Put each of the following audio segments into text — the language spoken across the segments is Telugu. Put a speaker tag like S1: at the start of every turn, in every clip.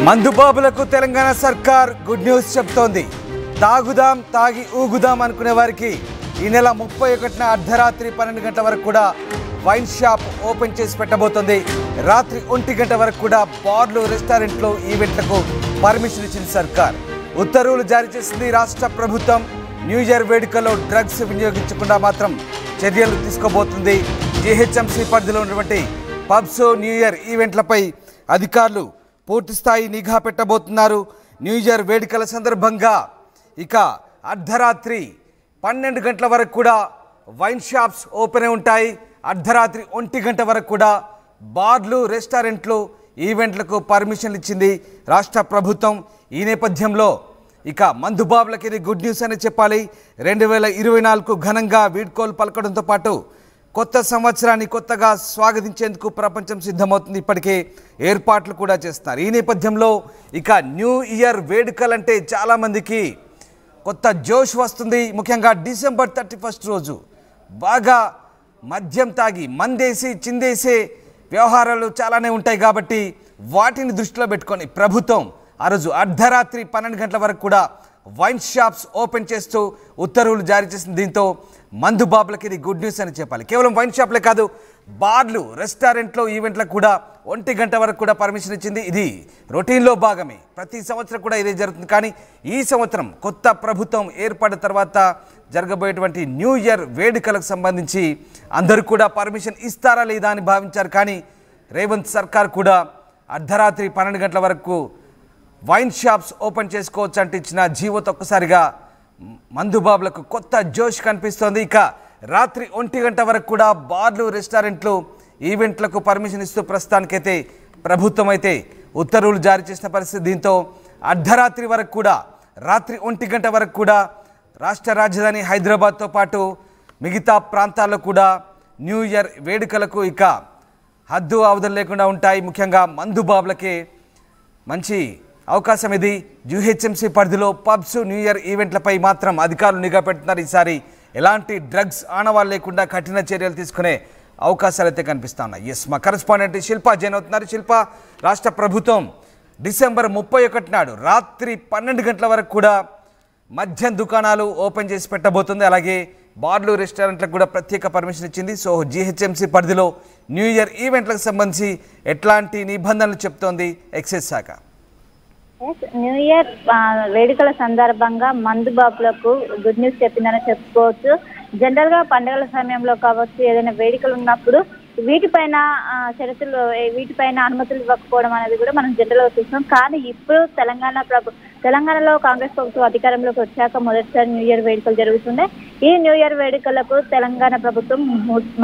S1: మందుబాబులకు తెలంగాణ సర్కార్ గుడ్ న్యూస్ చెప్తోంది. తాగుదాం తాగి ఊగుదాం అనుకునే వారికి ఈ నెల 31న అర్ధరాత్రి 12 గంటల వరకు కూడా వైన్ షాప్ ఓపెన్ చేసి పెట్టబోతోంది. రాత్రి 1 గంట వరకు కూడా బార్లు, రెస్టారెంట్లు, ఈవెంట్లకు పర్మిషన్ ఇచ్చింది సర్కార్. ఉత్తర్వులు జారీ చేసింది రాష్ట్ర ప్రభుత్వం. న్యూ ఇయర్ వేడుకల్లో డ్రగ్స్ వినియోగించకుండా మాత్రం చర్యలు తీసుకోబోతుంది. జీహెచ్ఎంసీ పరిధిలో ఉన్నటువంటి పబ్స్, న్యూ ఇయర్ ఈవెంట్లపై అధికారులు పూర్తి స్థాయి నిఘా పెట్టబోతున్నారు. న్యూ ఇయర్ వేడుకల సందర్భంగా ఇక అర్ధరాత్రి 12 గంటల వరకు కూడా వైన్ షాప్స్ ఓపెన్ ఉంటాయి. అర్ధరాత్రి 1 గంట వరకు కూడా బార్లు, రెస్టారెంట్లు, ఈవెంట్లకు పర్మిషన్లు ఇచ్చింది రాష్ట్ర ప్రభుత్వం. ఈ నేపథ్యంలో ఇక మందుబాబులకి ఇది గుడ్ న్యూస్ అని చెప్పాలి. 2024 ఘనంగా వీడ్కోలు పలకడంతో పాటు కొత్త సంవత్సరాన్ని కొత్తగా స్వాగతించేందుకు ప్రపంచం సిద్ధమవుతుంది. ఇప్పటికే ఏర్పాట్లు కూడా చేస్తున్నారు. ఈ నేపథ్యంలో ఇక న్యూ ఇయర్ వేడుకలంటే చాలామందికి కొత్త జోష్ వస్తుంది. ముఖ్యంగా డిసెంబర్ 31 రోజు బాగా మద్యం తాగి మందేసి చిందేసే వ్యవహారాలు చాలానే ఉంటాయి. కాబట్టి వాటిని దృష్టిలో పెట్టుకొని ప్రభుత్వం ఆ రోజు అర్ధరాత్రి 12 గంటల వరకు కూడా వైన్ షాప్స్ ఓపెన్ చేస్తూ ఉత్తర్వులు జారీ చేసింది. దీంతో మందుబాబులకి ఇది గుడ్ న్యూస్ అని చెప్పాలి. కేవలం వైన్ షాప్లే కాదు, బార్లు, రెస్టారెంట్లు, ఈవెంట్లకు కూడా 1 గంట వరకు కూడా పర్మిషన్ ఇచ్చింది. ఇది రొటీన్లో భాగమే. ప్రతి సంవత్సరం కూడా ఇదే జరుగుతుంది. కానీ ఈ సంవత్సరం కొత్త ప్రభుత్వం ఏర్పడిన తర్వాత జరగబోయేటువంటి న్యూ ఇయర్ వేడుకలకు సంబంధించి అందరూ కూడా పర్మిషన్ ఇస్తారా లేదా అని భావించారు. కానీ రేవంత్ సర్కార్ కూడా అర్ధరాత్రి 12 గంటల వరకు వైన్ షాప్స్ ఓపెన్ చేసుకోవచ్చు అంటే ఇచ్చిన జీవోతో ఒక్కసారిగా మందుబాబులకు కొత్త జోష్ కనిపిస్తోంది. ఇక రాత్రి 1 గంట వరకు కూడా బార్లు, రెస్టారెంట్లు, ఈవెంట్లకు పర్మిషన్ ఇస్తూ ప్రస్తుతానికైతే ప్రభుత్వం అయితే ఉత్తర్వులు జారీ చేసిన పరిస్థితి. దీంతో అర్ధరాత్రి వరకు కూడా, రాత్రి 1 గంట వరకు కూడా రాష్ట్ర రాజధాని హైదరాబాద్తో పాటు మిగతా ప్రాంతాల్లో కూడా న్యూ ఇయర్ వేడుకలకు ఇక హద్దు అవధులు లేకుండా ఉంటాయి. ముఖ్యంగా మందుబాబులకే మంచి అవకాశం ఇది. జీహెచ్ఎంసీ పరిధిలో పబ్స్, న్యూ ఇయర్ ఈవెంట్లపై మాత్రం అధికారులు నిఘా పెడుతున్నారు. ఈసారి ఎలాంటి డ్రగ్స్ ఆనవాళ్ళు లేకుండా కఠిన చర్యలు తీసుకునే అవకాశాలు అయితే కనిపిస్తా ఉన్నాయి. ఎస్, మా కరెస్పాండెంట్ శిల్పా జైన్ అవుతున్నారు. శిల్ప, రాష్ట్ర ప్రభుత్వం డిసెంబర్ 31 నాడు రాత్రి 12 గంటల వరకు కూడా మద్యం దుకాణాలు ఓపెన్ చేసి పెట్టబోతుంది. అలాగే బార్లు, రెస్టారెంట్లకు కూడా ప్రత్యేక పర్మిషన్ ఇచ్చింది. సో జీహెచ్ఎంసీ పరిధిలో న్యూ ఇయర్ ఈవెంట్లకు సంబంధించి ఎట్లాంటి నిబంధనలు చెప్తోంది ఎక్సైజ్ శాఖ?
S2: న్యూ ఇయర్ వేడుకల సందర్భంగా మందుబాబులకు గుడ్ న్యూస్ చెప్పిందని చెప్పుకోవచ్చు. జనరల్ గా పండుగల సమయంలో కావచ్చు, ఏదైనా వేడుకలు ఉన్నప్పుడు వీటిపైన షరతులు, వీటిపైన అనుమతులు ఇవ్వకపోవడం అనేది కూడా మనం జనరల్ గా చూస్తాం. కానీ ఇప్పుడు తెలంగాణలో కాంగ్రెస్ ప్రభుత్వం అధికారంలోకి వచ్చాక మొదటిసారి న్యూ ఇయర్ వేడుకలు జరుగుతున్నాయి. ఈ న్యూ ఇయర్ వేడుకలకు తెలంగాణ ప్రభుత్వం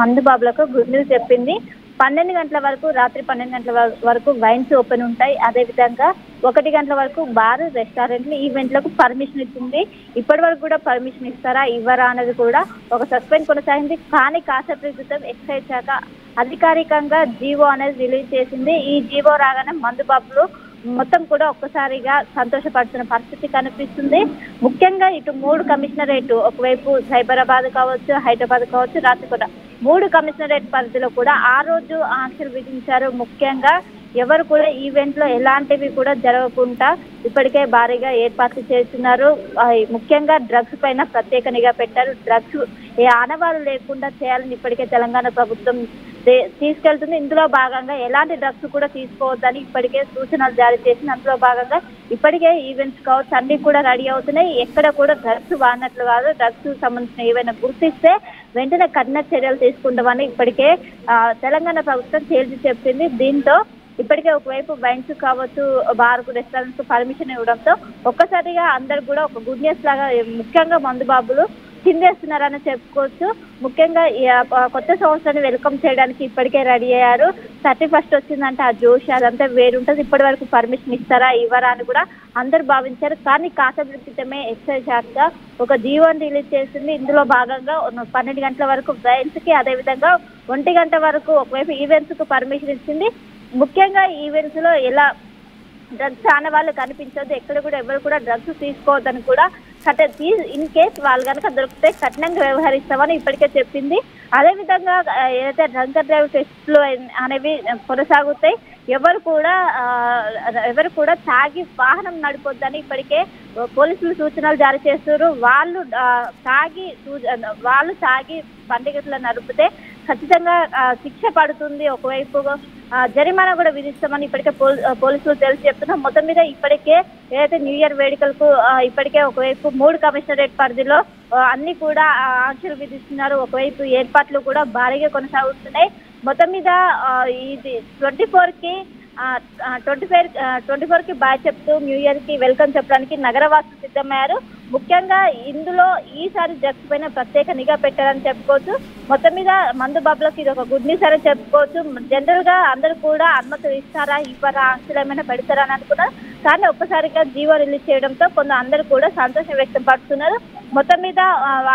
S2: మందుబాబులకు గుడ్ న్యూస్ చెప్పింది. 12 గంటల వరకు, రాత్రి 12 గంటల వరకు వైన్స్ ఓపెన్ ఉంటాయి. అదేవిధంగా 1 గంటల వరకు బార్, రెస్టారెంట్లు, ఈవెంట్లకు పర్మిషన్ ఇచ్చింది. ఇప్పటి వరకు కూడా పర్మిషన్ ఇస్తారా ఇవ్వరా అనేది కూడా ఒక సస్పెన్స్ కొనసాగింది. కానీ కాసేపటి క్రితం ఎక్సైజ్ శాఖ అధికారికంగా జీవో అనేది రిలీజ్ చేసింది. ఈ జీవో రాగానే మందుబాబులు మొత్తం కూడా ఒక్కసారిగా సంతోషపడుతున్న పరిస్థితి కనిపిస్తుంది. ముఖ్యంగా ఇటు 3 కమిషనరేట్, ఒకవైపు సైబరాబాద్ కావచ్చు, హైదరాబాద్ కావచ్చు, రాత్రికోట 3 కమిషనరేట్ పరిధిలో కూడా ఆ రోజు ఆంక్షలు విధించారు. ముఖ్యంగా ఎవరు కూడా ఈవెంట్లో ఎలాంటివి కూడా జరగకుండా ఇప్పటికే భారీగా ఏర్పాట్లు చేస్తున్నారు. ముఖ్యంగా డ్రగ్స్ పైన ప్రత్యేక నిఘా పెట్టారు. డ్రగ్స్ ఏ ఆనవాళ్ళు లేకుండా చేయాలని ఇప్పటికే తెలంగాణ ప్రభుత్వం తీసుకెళ్తుంది. ఇందులో భాగంగా ఎలాంటి డ్రగ్స్ కూడా తీసుకోవద్దని ఇప్పటికే సూచనలు జారీ చేసింది. అందులో భాగంగా ఇప్పటికే ఈవెంట్స్ కావచ్చు అన్ని కూడా రెడీ అవుతున్నాయి. ఎక్కడ కూడా డ్రగ్స్ వాడినట్లు కాదు. డ్రగ్స్ సంబంధించిన ఏవైనా గుర్తిస్తే వెంటనే కఠిన చర్యలు తీసుకుంటామని ఇప్పటికే తెలంగాణ ప్రభుత్వం తేల్చి చెప్పింది. దీంతో ఇప్పటికే ఒకవైపు వైన్స్ కావచ్చు, బార్కు, రెస్టారెంట్స్ పర్మిషన్ ఇవ్వడంతో ఒక్కసారిగా అందరు కూడా ఒక గుడ్ న్యూస్ లాగా ముఖ్యంగా మందుబాబులు చిందేస్తున్నారని చెప్పుకోవచ్చు. ముఖ్యంగా కొత్త సంవత్సరాన్ని వెల్కమ్ చేయడానికి ఇప్పటికే రెడీ అయ్యారు. 31 వచ్చిందంటే ఆ జోష్ అదంతా వేరుంటుంది. ఇప్పటి వరకు పర్మిషన్ ఇస్తారా ఇవ్వరా అని కూడా అందరు భావించారు. కానీ కాసేపటి క్రితమే ఎక్సైజ్ శాఖ ఒక జీవోని రిలీజ్ చేసింది. ఇందులో భాగంగా 12 గంటల వరకు వైన్స్ కి, అదేవిధంగా 1 గంట వరకు ఒకవైపు ఈవెంట్స్ కు పర్మిషన్ ఇచ్చింది. ముఖ్యంగా ఈవెంట్స్ లో ఎలా డ్రగ్స్ ఆనవాళ్ళు కనిపించొద్దు, ఎక్కడ కూడా ఎవరు కూడా డ్రగ్స్ తీసుకోవద్దని కూడా ఇన్ కేస్ వాళ్ళు కనుక దొరికితే కఠినంగా వ్యవహరిస్తామని ఇప్పటికే చెప్పింది. అదేవిధంగా ఏదైతే డ్రంక్ అండ్ డ్రైవ్ టెస్టులు అనేవి కొనసాగుతాయి. ఎవరు కూడా తాగి వాహనం నడిపొద్దని ఇప్పటికే పోలీసులు సూచనలు జారీ చేస్తున్నారు. వాళ్ళు తాగి బండిగట్లు నడిపితే ఖచ్చితంగా శిక్ష పడుతుంది. ఒకవైపు జరిమానా కూడా విధిస్తామని ఇప్పటికే పోలీసులు తెలిసి చెప్తున్నారు. మొత్తం మీద ఇప్పటికే ఏదైతే న్యూ ఇయర్ వేడుకలకు ఇప్పటికే ఒకవైపు 3 కమిషనరేట్ పరిధిలో అన్ని కూడా ఆంక్షలు విధిస్తున్నారు. ఒకవైపు ఏర్పాట్లు కూడా భారీగా కొనసాగుతున్నాయి. మొత్తం మీద ఇది 24 కి బాయ్ చెప్తూ న్యూ ఇయర్ కి వెల్కమ్ చెప్పడానికి నగరవాసులు సిద్ధమయ్యారు. ముఖ్యంగా ఇందులో ఈసారి డ్రగ్స్ పైన ప్రత్యేక నిఘా పెట్టారని చెప్పుకోవచ్చు. మొత్తం మీద మందు బాబులకు ఇది ఒక గుడ్ న్యూస్ అని చెప్పుకోవచ్చు. జనరల్ గా అందరూ కూడా అనుమతులు ఇస్తారా ఇవ్వరా ఆంక్షలు ఏమైనా పెడతారా అని అనుకున్నారు. కానీ ఒక్కసారిగా జీవో రిలీజ్ చేయడంతో అందరూ కూడా సంతోషం వ్యక్తం పడుతున్నారు. మొత్తం మీద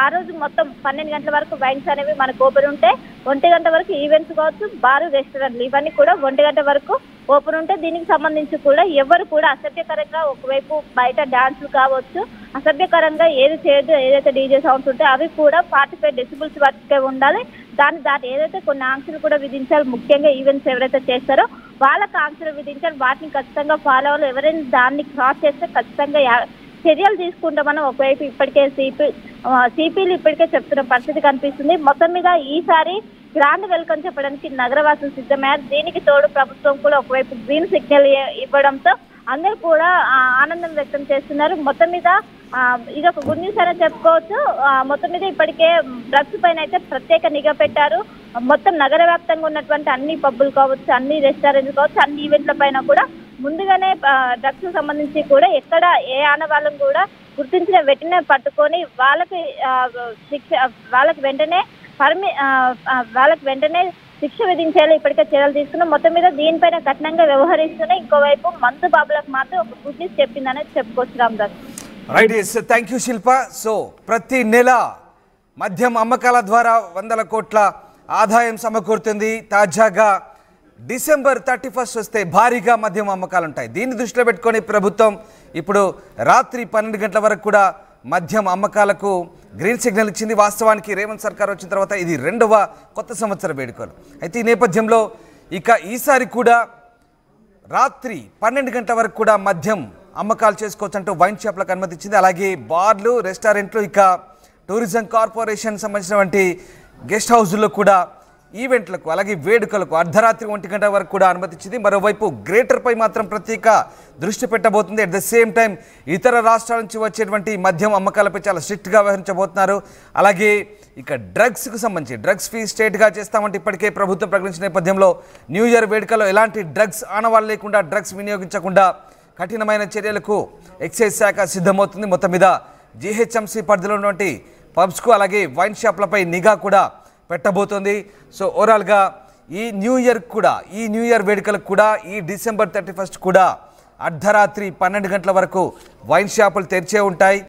S2: ఆ రోజు మొత్తం 12 గంటల వరకు వైన్స్ అనేవి మనకు ఓపెన్ ఉంటాయి. 1 గంట వరకు ఈవెంట్స్ కావచ్చు, బారు, రెస్టారెంట్లు ఇవన్నీ కూడా 1 గంట వరకు ఓపెన్ ఉంటే దీనికి సంబంధించి కూడా ఎవరు కూడా అసభ్యకరంగా ఒకవైపు బయట డాన్సులు కావచ్చు, అసభ్యకరంగా ఏది చేయదు. ఏదైతే డీజే సౌండ్స్ ఉంటాయో అవి కూడా 45 డెసిబుల్స్ వరకే ఉండాలి. దాని ఏదైతే కొన్ని ఆంక్షలు కూడా విధించారు. ముఖ్యంగా ఈవెంట్స్ ఎవరైతే చేస్తారో వాళ్ళకి ఆంక్షలు విధించారు. వాటిని ఖచ్చితంగా ఫాలో అవ్వాలి. ఎవరైనా దాన్ని క్రాస్ చేస్తే ఖచ్చితంగా చర్యలు తీసుకుంటామని ఒకవైపు ఇప్పటికే సిపిలు ఇప్పటికే చెప్తున్న పరిస్థితి కనిపిస్తుంది. మొత్తం మీద ఈసారి గ్రాండ్ వెల్కమ్ చెప్పడానికి నగరవాసులు సిద్ధమయ్యారు. దీనికి తోడు ప్రభుత్వం కూడా ఒకవైపు గ్రీన్ సిగ్నల్ ఇవ్వడంతో అందరూ కూడా ఆనందం వ్యక్తం చేస్తున్నారు. మొత్తం మీద ఇది ఒక గుడ్ న్యూస్ అని చెప్పుకోవచ్చు. మొత్తం మీద ఇప్పటికే డ్రగ్స్ పైన అయితే ప్రత్యేక నిఘా పెట్టారు. మొత్తం నగర వ్యాప్తంగా ఉన్నటువంటి అన్ని పబ్బులు కావచ్చు, అన్ని రెస్టారెంట్లు కావచ్చు, అన్ని ఈవెంట్ల పైన కూడా ముందుగానే డ్రగ్స్ సంబంధించి కూడా ఎక్కడ ఏ ఆనవాళ్ళను కూడా గుర్తించిన వెంటనే పట్టుకొని వాళ్ళకి వెంటనే శిక్ష విధించేలా ఇప్పటికే చర్యలు తీసుకున్నాం. మొత్తం మీద దీనిపైన కఠినంగా వ్యవహరిస్తూనే ఇంకోవైపు మందు బాబులకు మాత్రం ఒక గుడ్ న్యూస్ చెప్పిందని చెప్పుకోవచ్చు. Ramadas.
S1: Right, thank you Shilpa. So ప్రతి నెల మద్యం అమ్మకాల ద్వారా 100 కోట్ల ఆదాయం సమకూరుతుంది. తాజాగా డిసెంబర్ 31 వస్తే భారీగా మద్యం అమ్మకాలు ఉంటాయి. దీన్ని దృష్టిలో పెట్టుకొని ప్రభుత్వం ఇప్పుడు రాత్రి 12 గంటల వరకు కూడా మద్యం అమ్మకాలకు గ్రీన్ సిగ్నల్ ఇచ్చింది. వాస్తవానికి రేవంత్ సర్కార్ వచ్చిన తర్వాత ఇది 2వ కొత్త సంవత్సర వేడుకలు. అయితే ఈ నేపథ్యంలో ఇక ఈసారి కూడా రాత్రి 12 గంటల వరకు కూడా మద్యం అమ్మకాలు చేసుకోవచ్చు అంటూ వైన్ షాప్లకు అనుమతి ఇచ్చింది. అలాగే బార్లు, రెస్టారెంట్లు, ఇక టూరిజం కార్పొరేషన్ సంబంధించినటువంటి గెస్ట్ హౌస్లో కూడా ఈవెంట్లకు అలాగే వేడుకలకు అర్ధరాత్రి 1 గంట వరకు కూడా అనుమతి ఇచ్చింది. మరోవైపు గ్రేటర్పై మాత్రం ప్రత్యేక దృష్టి పెట్టబోతుంది. అట్ ద సేమ్ టైం ఇతర రాష్ట్రాల నుంచి వచ్చేటువంటి మద్యం అమ్మకాలపై చాలా స్ట్రిక్ట్గా వ్యవహరించబోతున్నారు. అలాగే ఇక డ్రగ్స్కు సంబంధించి డ్రగ్స్ ఫీ స్టేట్గా చేస్తామంటే ఇప్పటికే ప్రభుత్వం ప్రకటించిన నేపథ్యంలో న్యూ ఇయర్ వేడుకలో ఎలాంటి డ్రగ్స్ ఆనవాళ్ళు లేకుండా, డ్రగ్స్ వినియోగించకుండా కఠినమైన చర్యలకు ఎక్సైజ్ శాఖ సిద్ధమవుతుంది. మొత్తం మీద జీహెచ్ఎంసీ పరిధిలో ఉన్నటువంటి పబ్స్కు అలాగే వైన్ షాప్లపై నిఘా కూడా పెట్టబోతోంది. సో ఓవరాల్గా ఈ న్యూ ఇయర్ వేడుకలకు కూడా ఈ డిసెంబర్ 31 కూడా అర్ధరాత్రి 12 గంటల వరకు వైన్ షాపులు తెరిచే ఉంటాయి.